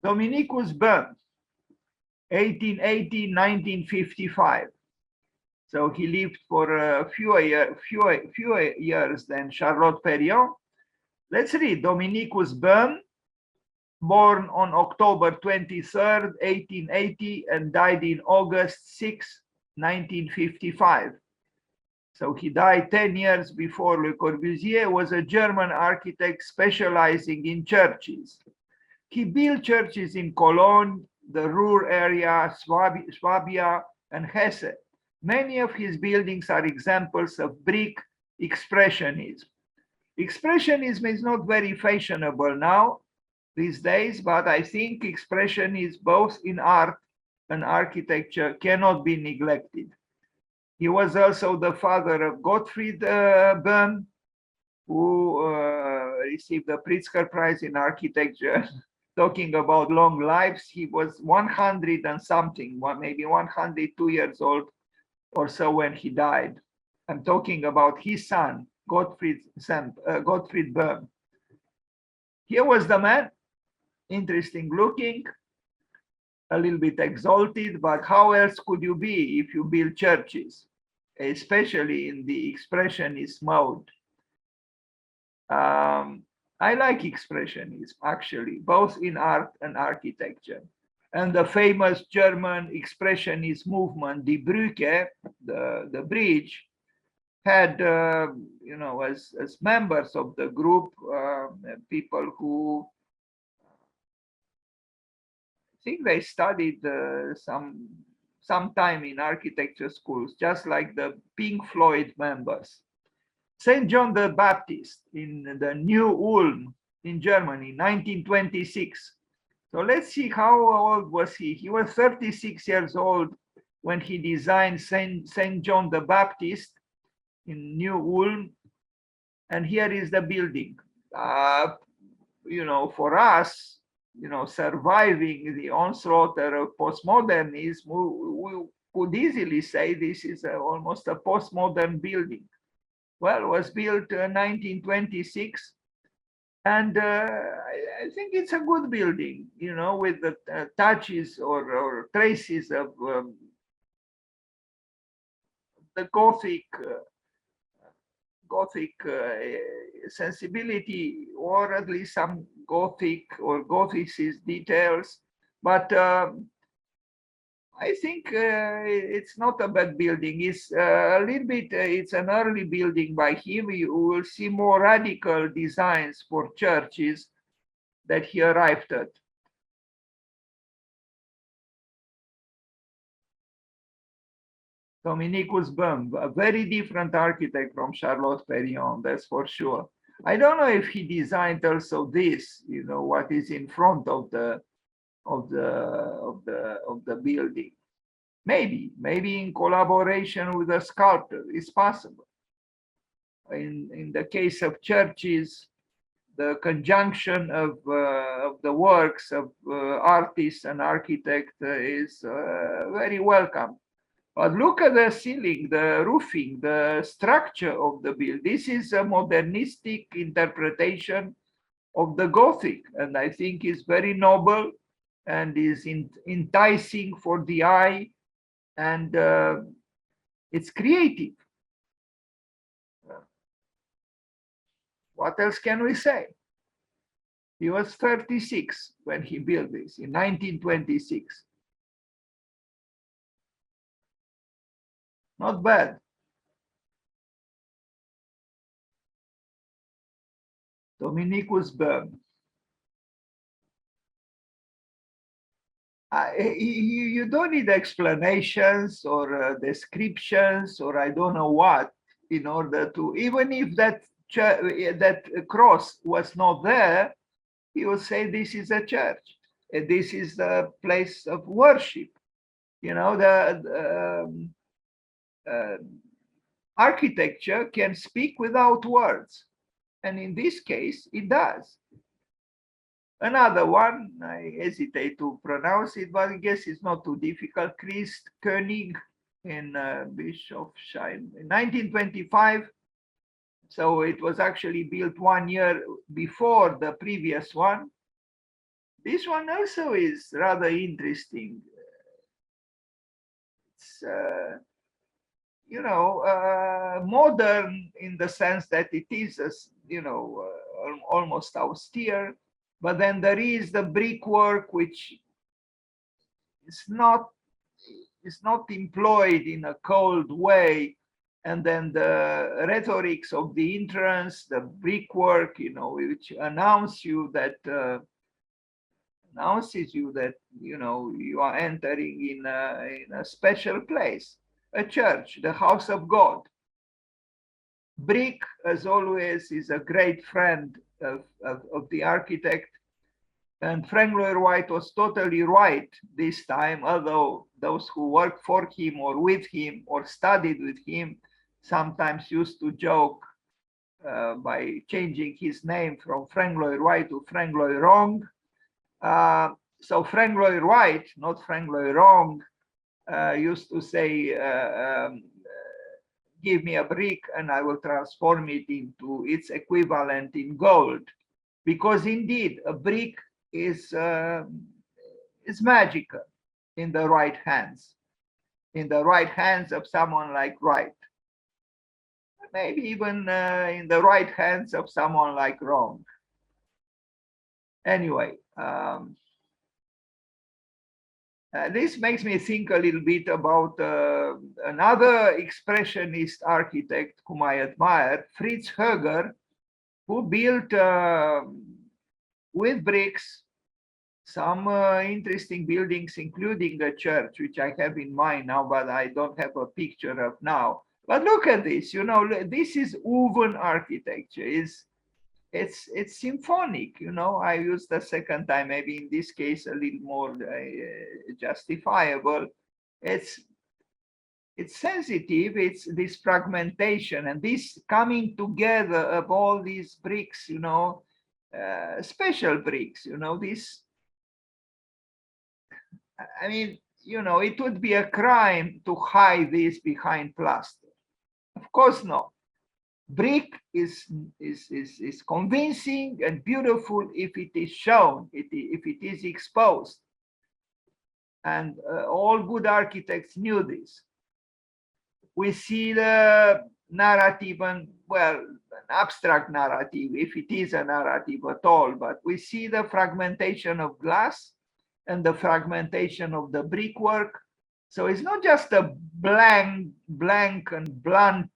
Dominikus Bohm, 1880-1955. So he lived for fewer years than Charlotte Perriand. Let's read Dominikus Bohm, born on October 23rd, 1880, and died in August 6, 1955. So he died 10 years before Le Corbusier, was a German architect specializing in churches. He built churches in Cologne, the Ruhr area, Swabia, and Hesse. Many of his buildings are examples of brick expressionism. Expressionism is not very fashionable now, these days, but I think expressionism, both in art and architecture, cannot be neglected. He was also the father of Gottfried Bohm, who received the Pritzker Prize in Architecture. Talking about long lives, he was 100 and something, maybe 102 years old or so when he died. I'm talking about his son, Gottfried Bohm. Here was the man, interesting looking, a little bit exalted, but how else could you be if you build churches, especially in the expressionist mode? I like expressionism, actually, both in art and architecture. And the famous German expressionist movement, Die Brücke, the bridge, had, as members of the group, people who I think they studied some time in architecture schools, just like the Pink Floyd members. St. John the Baptist in the New Ulm in Germany, 1926. So let's see, how old was he? He was 36 years old when he designed St. John the Baptist in New Ulm. And here is the building. For us, surviving the onslaught of postmodernism, we could easily say this is almost a postmodern building. Well, it was built 1926, and I think it's a good building, with the touches or traces of the Gothic sensibility, or at least some Gothic or Gothicist details. But I think it's not a bad building. It's a little bit, it's an early building by him. You will see more radical designs for churches that he arrived at. Dominikus Bohm, a very different architect from Charlotte Perriand, that's for sure. I don't know if he designed also this, what is in front of the building. Maybe in collaboration with a sculptor, it's possible. In the case of churches, the conjunction of the works of artists and architects is very welcome. But look at the ceiling, the roofing, the structure of the building. This is a modernistic interpretation of the Gothic, and I think is very noble and is enticing for the eye, and it's creative. What else can we say? He was 36 when he built this in 1926. Not bad. Dominikus Bohm. You don't need explanations or descriptions or I don't know what in order to, even if that cross was not there, you will say this is a church. This is the place of worship. The architecture can speak without words. And in this case, it does. Another one, I hesitate to pronounce it, but I guess it's not too difficult. Christ Koenig in Bischofsheim in 1925. So it was actually built 1 year before the previous one. This one also is rather interesting. It's, modern in the sense that it is, almost austere. But then there is the brickwork, which is not employed in a cold way. And then the rhetorics of the entrance, the brickwork, which announces you that you are entering in a special place, a church, the house of God. Brick, as always, is a great friend of the architect. And Frank Lloyd Wright was totally right this time, although those who worked for him or with him or studied with him sometimes used to joke by changing his name from Frank Lloyd Wright to Frank Lloyd Wrong. So Frank Lloyd Wright, not Frank Lloyd Wrong, used to say, give me a brick and I will transform it into its equivalent in gold. Because indeed, a brick is magical in the right hands, of someone like Wright. Maybe even in the right hands of someone like Wrong. Anyway, this makes me think a little bit about another expressionist architect whom I admire, Fritz Höger, who built with bricks some interesting buildings, including a church, which I have in mind now, but I don't have a picture of now. But look at this, this is woven architecture. It's symphonic, I used the second time, maybe in this case a little more justifiable. It's sensitive. It's this fragmentation and this coming together of all these bricks, special bricks, this. I mean, it would be a crime to hide this behind plaster. Of course not. Brick is convincing and beautiful if it is shown, if it is exposed. And all good architects knew this. We see the narrative, and well, an abstract narrative, if it is a narrative at all, but we see the fragmentation of glass and the fragmentation of the brickwork. So it's not just a blank and blunt,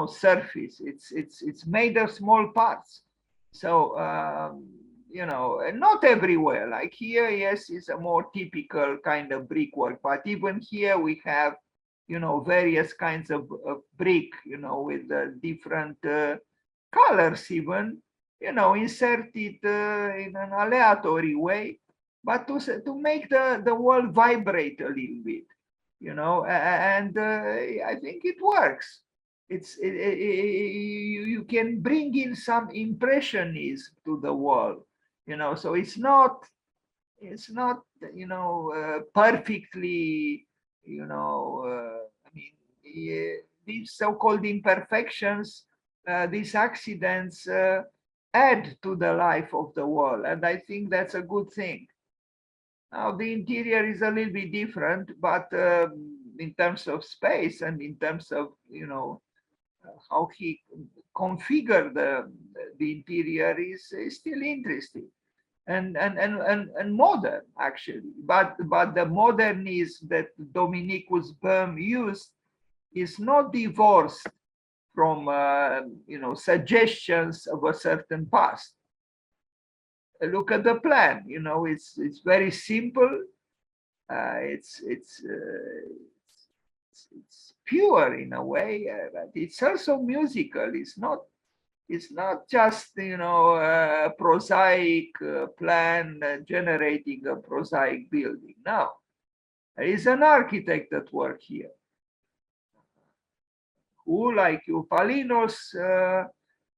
surface. It's made of small parts. So not everywhere. Like here, yes, it's a more typical kind of brickwork. But even here, we have various kinds of brick, with different colors, even inserted in an aleatory way, but to make the world vibrate a little bit, and I think it works. You can bring in some impressionism to the world, so it's not perfectly, I mean, these so-called imperfections, these accidents add to the life of the world, and I think that's a good thing. Now the interior is a little bit different, but in terms of space and in terms of how he configured the interior is still interesting and modern, actually. But the modernism that Dominikus Bohm used is not divorced from suggestions of a certain past. Look at the plan. It's very simple. It's pure in a way, but it's also musical. It's not just a prosaic plan generating a prosaic building. No, there is an architect at work here who, like Eupalinos,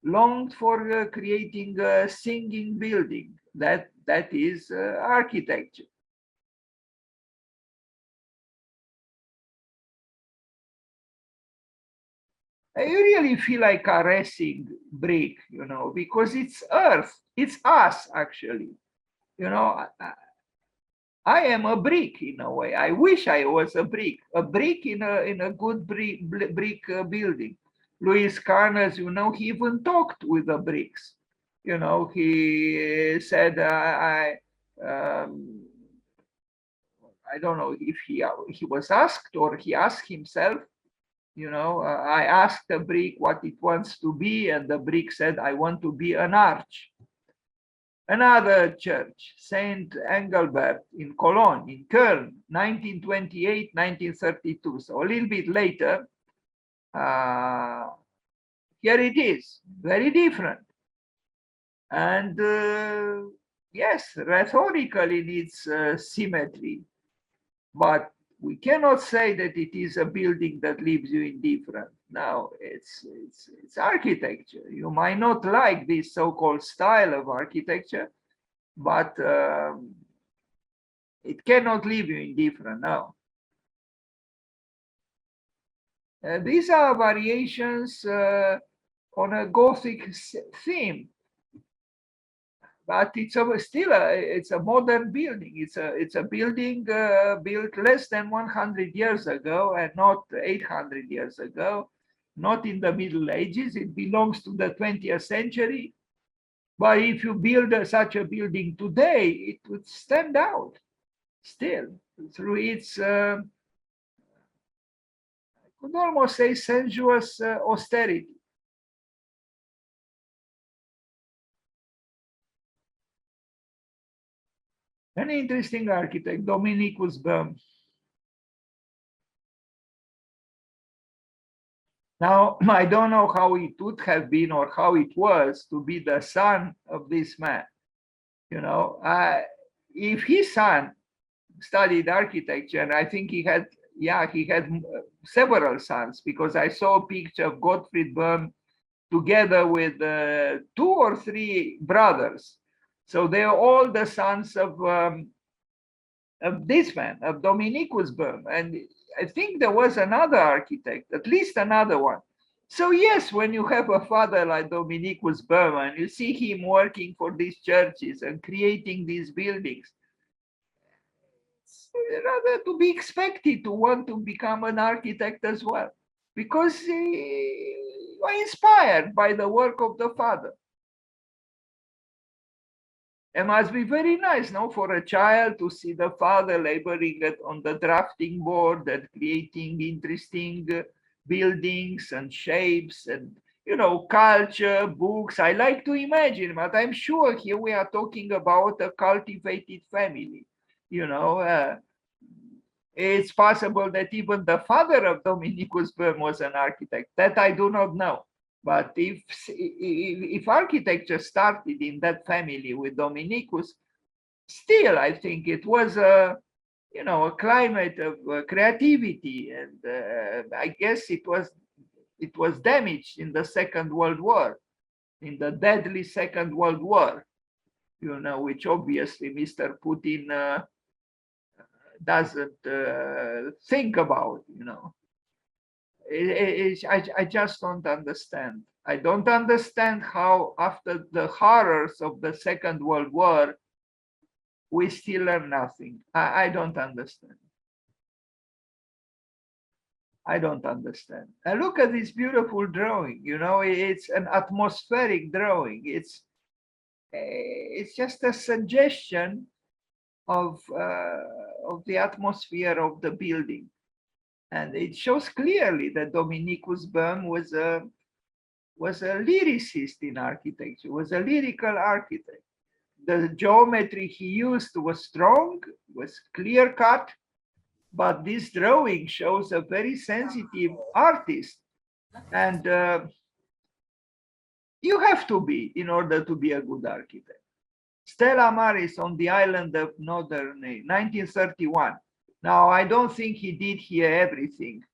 longed for creating a singing building. That is architecture. I really feel like caressing brick, because it's earth, it's us actually. You know, I am a brick in a way. I wish I was a brick in a good brick building. Louis Kahn, as you know, he even talked with the bricks. You know, he said, I don't know if he was asked or he asked himself. You know, I asked the brick what it wants to be, and the brick said, "I want to be an arch." Another church, Saint Engelbert in Cologne, in Köln, 1928, 1932. So a little bit later, uh, here it is, very different. And yes, rhetorically it needs symmetry, but we cannot say that it is a building that leaves you indifferent. No, it's architecture. You might not like this so-called style of architecture, but it cannot leave you indifferent. No. These are variations on a Gothic theme, but it's it's a modern building. It's a building built less than 100 years ago, and not 800 years ago, not in the Middle Ages. It belongs to the 20th century. But if you build such a building today, it would stand out still through its, I could almost say, sensuous austerity. An interesting architect, Dominikus Bohm. Now, I don't know how it would have been or how it was to be the son of this man. You know, if his son studied architecture, and I think he had, yeah, he had several sons, because I saw a picture of Gottfried Bohm together with 2 or 3 brothers. So they're all the sons of this man, of Dominikus Bohm. And I think there was another architect, at least another one. So yes, when you have a father like Dominikus Bohm and you see him working for these churches and creating these buildings, it's rather to be expected to want to become an architect as well, because you are inspired by the work of the father. It must be very nice, no, for a child to see the father laboring on the drafting board and creating interesting buildings and shapes and, you know, culture, books. I like to imagine, but I'm sure here we are talking about a cultivated family. You know, it's possible that even the father of Dominikus Bohm was an architect. That I do not know. But if architecture started in that family with Dominikus, still I think it was a, you know, a climate of creativity, and I guess it was damaged in the Second World War, in the deadly Second World War, you know, which obviously Mr. Putin doesn't think about, you know. I just don't understand. I don't understand how, after the horrors of the Second World War, we still learn nothing. I don't understand. I don't understand. And look at this beautiful drawing. You know, it's an atmospheric drawing. It's just a suggestion of the atmosphere of the building. And it shows clearly that Dominikus Bohm was a lyricist in architecture, was a lyrical architect. The geometry he used was strong, was clear cut, but this drawing shows a very sensitive artist. And you have to be in order to be a good architect. Stella Maris on the island of Norderney, 1931. Now, I don't think he did here everything.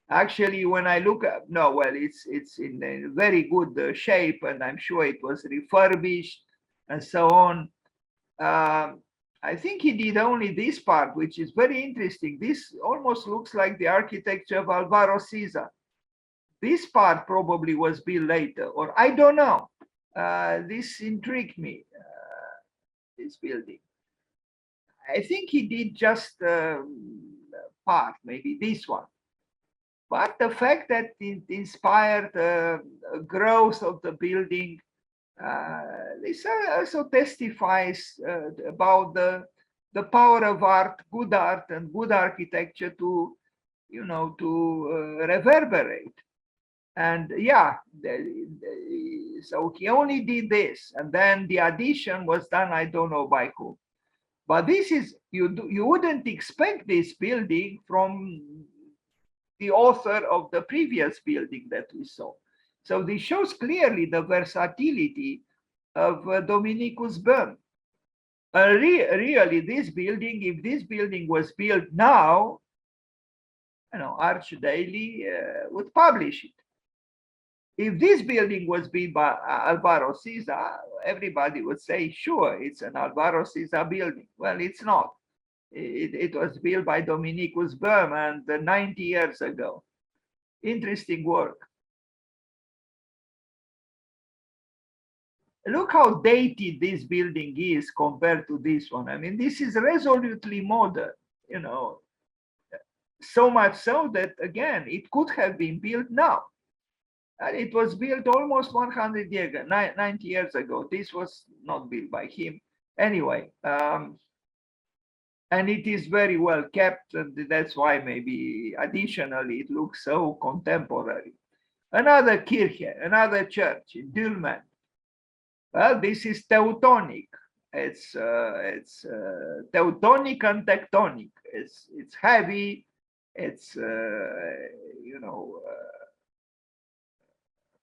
Actually, when I look at, no, well, it's in a very good shape, and I'm sure it was refurbished and so on. I think he did only this part, which is very interesting. This almost looks like the architecture of Alvaro Siza. This part probably was built later, or I don't know. This intrigued me, this building. I think he did just part, maybe this one. But the fact that it inspired growth of the building, this also testifies about the power of art and good architecture to, reverberate. And yeah, so he only did this, and then the addition was done, I don't know by who. But this is, you wouldn't expect this building from the author of the previous building that we saw. So this shows clearly the versatility of Dominikus Bohm. Really, this building, if this building was built now, Arch Daily would publish it. If this building was built by Alvaro Siza, everybody would say, sure, it's an Alvaro Siza building. Well, it's not. It was built by Dominikus Bohm and 90 years ago. Interesting work. Look how dated this building is compared to this one. I mean, this is resolutely modern, so much so that, again, it could have been built now. And it was built almost 100 years, 90 years ago. This was not built by him. Anyway, and it is very well kept, and that's why maybe additionally it looks so contemporary. Another kirche, another church in Dülmen. Well, this is Teutonic. It's Teutonic and tectonic. It's heavy. It's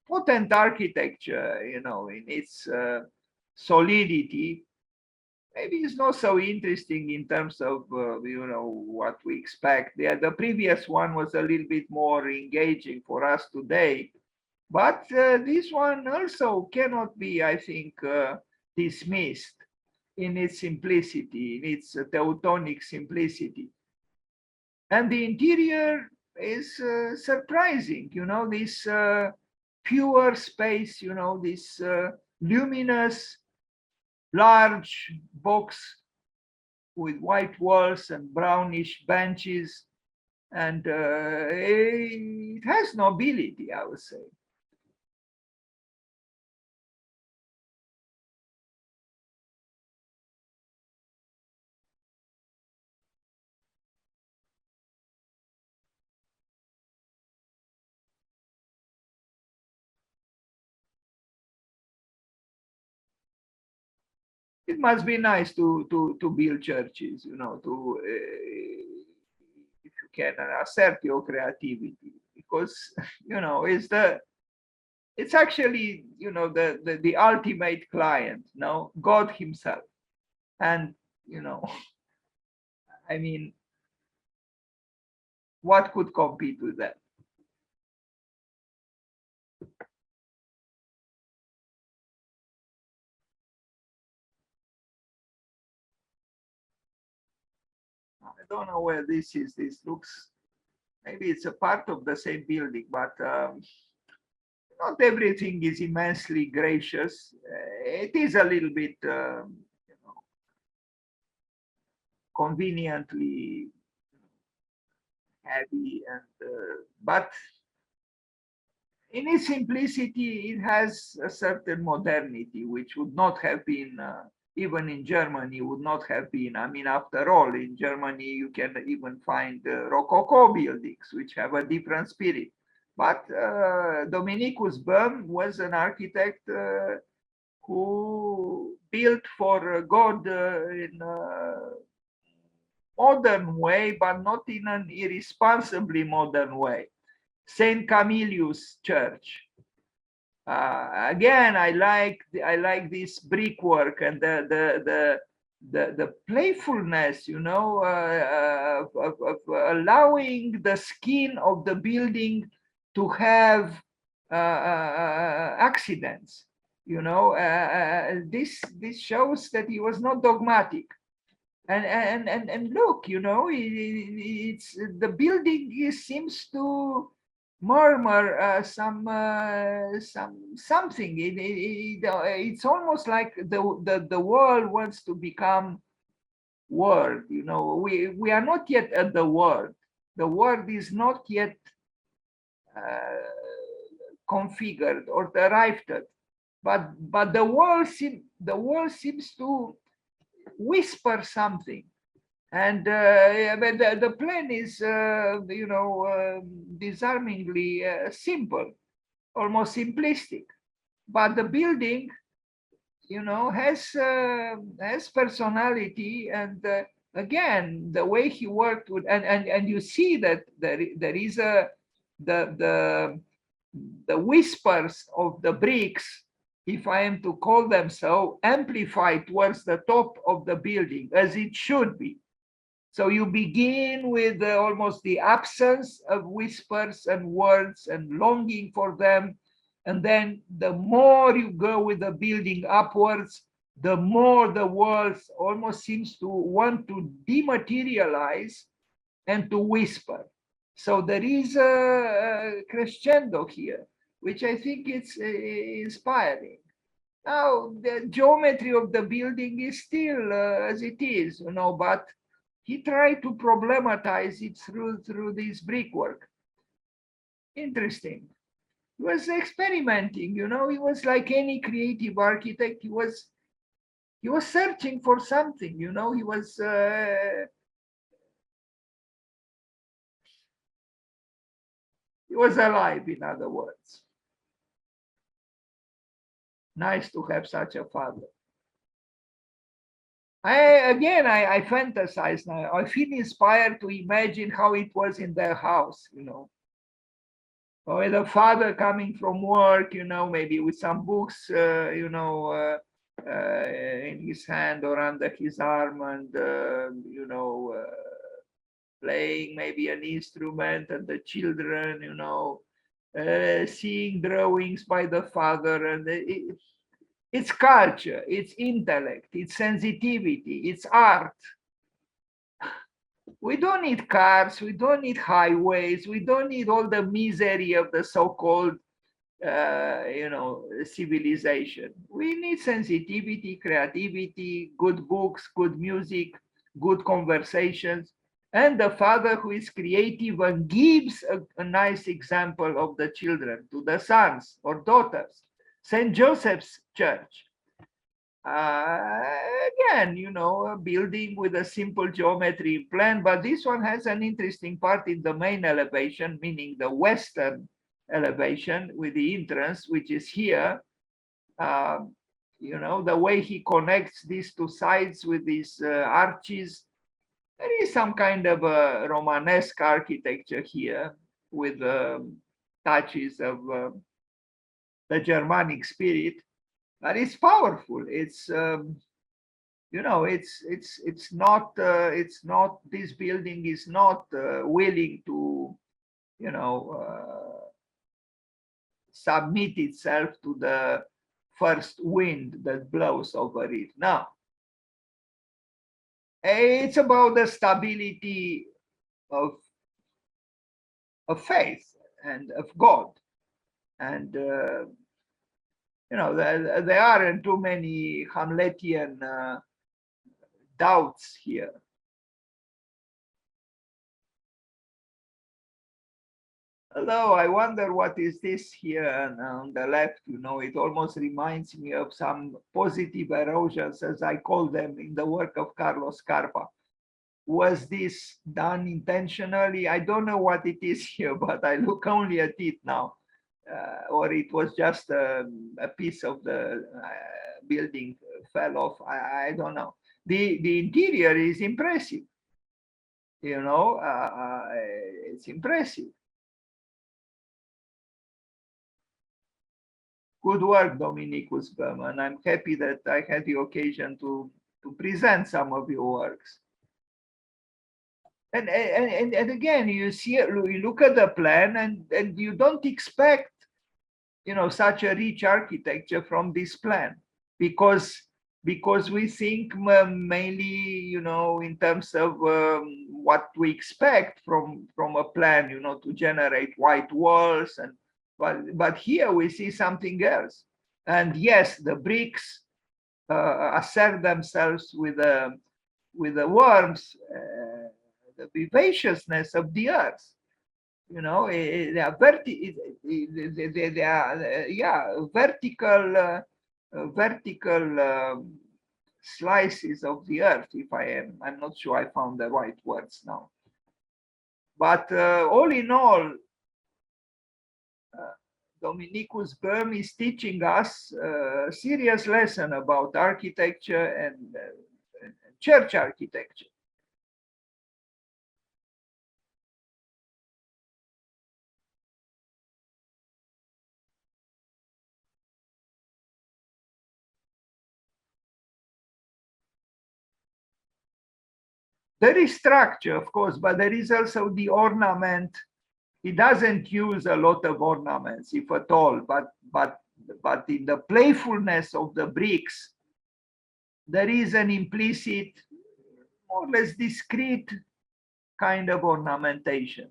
potent architecture, in its solidity. Maybe it's not so interesting in terms of what we expect. The previous one was a little bit more engaging for us today, but this one also cannot be, I think, dismissed in its simplicity, in its Teutonic simplicity. And the interior is surprising, this pure space, this luminous, large box with white walls and brownish benches. And it has nobility, I would say. It must be nice to build churches, to if you can assert your creativity, because it's actually the ultimate client, God Himself, and I mean, what could compete with that? I don't know where this is. This looks, maybe it's a part of the same building, but not everything is immensely gracious. It is a little bit, conveniently heavy, and but in its simplicity, it has a certain modernity, which would not have been, even in Germany, would not have been. I mean, after all, in Germany, you can even find Rococo buildings, which have a different spirit. But Dominikus Bohm was an architect who built for God in a modern way, but not in an irresponsibly modern way. St. Camillus Church. Again, I like this brickwork and the playfulness, of allowing the skin of the building to have accidents. This shows that he was not dogmatic. And look, it's the building seems to murmur something. It's almost like the world wants to become word. You know, we are not yet at the word. The word is not yet configured or arrived at. But the world seems to whisper something. And but the plan is, disarmingly simple, almost simplistic. But the building, has personality, and again, the way he worked with, and you see that there is the whispers of the bricks, if I am to call them so, amplified towards the top of the building, as it should be. So you begin with almost the absence of whispers and words and longing for them. And then the more you go with the building upwards, the more the world almost seems to want to dematerialize and to whisper. So there is a crescendo here, which I think it's inspiring. Now, the geometry of the building is still as it is, but he tried to problematize it through this brickwork. Interesting. He was experimenting, he was like any creative architect. He was searching for something, he was alive, in other words. Nice to have such a father. I fantasize now. I feel inspired to imagine how it was in their house, with the father coming from work, maybe with some books, in his hand or under his arm, and playing maybe an instrument, and the children, seeing drawings by the father, and it's culture, it's intellect, it's sensitivity, it's art. We don't need cars, we don't need highways, we don't need all the misery of the so-called, civilization. We need sensitivity, creativity, good books, good music, good conversations, and the father who is creative and gives a nice example of the children to the sons or daughters. St. Joseph's Church. Again, a building with a simple geometry plan, but this one has an interesting part in the main elevation, meaning the western elevation with the entrance, which is here. The way he connects these two sides with these arches. There is some kind of a Romanesque architecture here with touches of the Germanic spirit, but it's powerful. It's it's not this building is not willing to submit itself to the first wind that blows over it. Now, it's about the stability of faith and of God. And there aren't too many Hamletian doubts here. Although I wonder what is this here on the left, it almost reminds me of some positive erosions, as I call them, in the work of Carlos Scarpa. Was this done intentionally? I don't know what it is here, but I look only at it now. Or it was just a piece of the building fell off. I don't know. The interior is impressive. It's impressive. Good work, Dominikus, and I'm happy that I had the occasion to present some of your works. And again, you look at the plan, and you don't expect, such a rich architecture from this plan, because we think mainly, in terms of what we expect from a plan, to generate white walls, and but here we see something else. And yes, the bricks assert themselves with a with the worms, the vivaciousness of the earth. You know, they are they are yeah, vertical slices of the earth. If I'm not sure I found the right words now. But all in all, Dominikus Bohm is teaching us a serious lesson about architecture and church architecture. There is structure, of course, but there is also the ornament. He doesn't use a lot of ornaments, if at all, but in the playfulness of the bricks, there is an implicit, more or less discrete kind of ornamentation.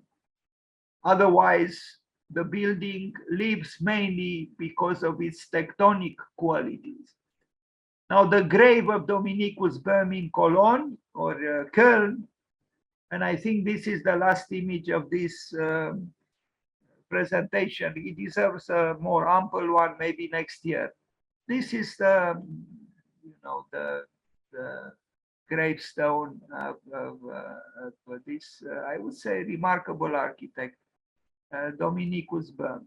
Otherwise, the building lives mainly because of its tectonic qualities. Now, the grave of Dominikus Bohm in Cologne or Köln, and I think this is the last image of this presentation. It deserves a more ample one, maybe next year. This is the, you know, the gravestone of this, I would say, remarkable architect, Dominikus Bohm.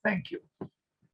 Thank you.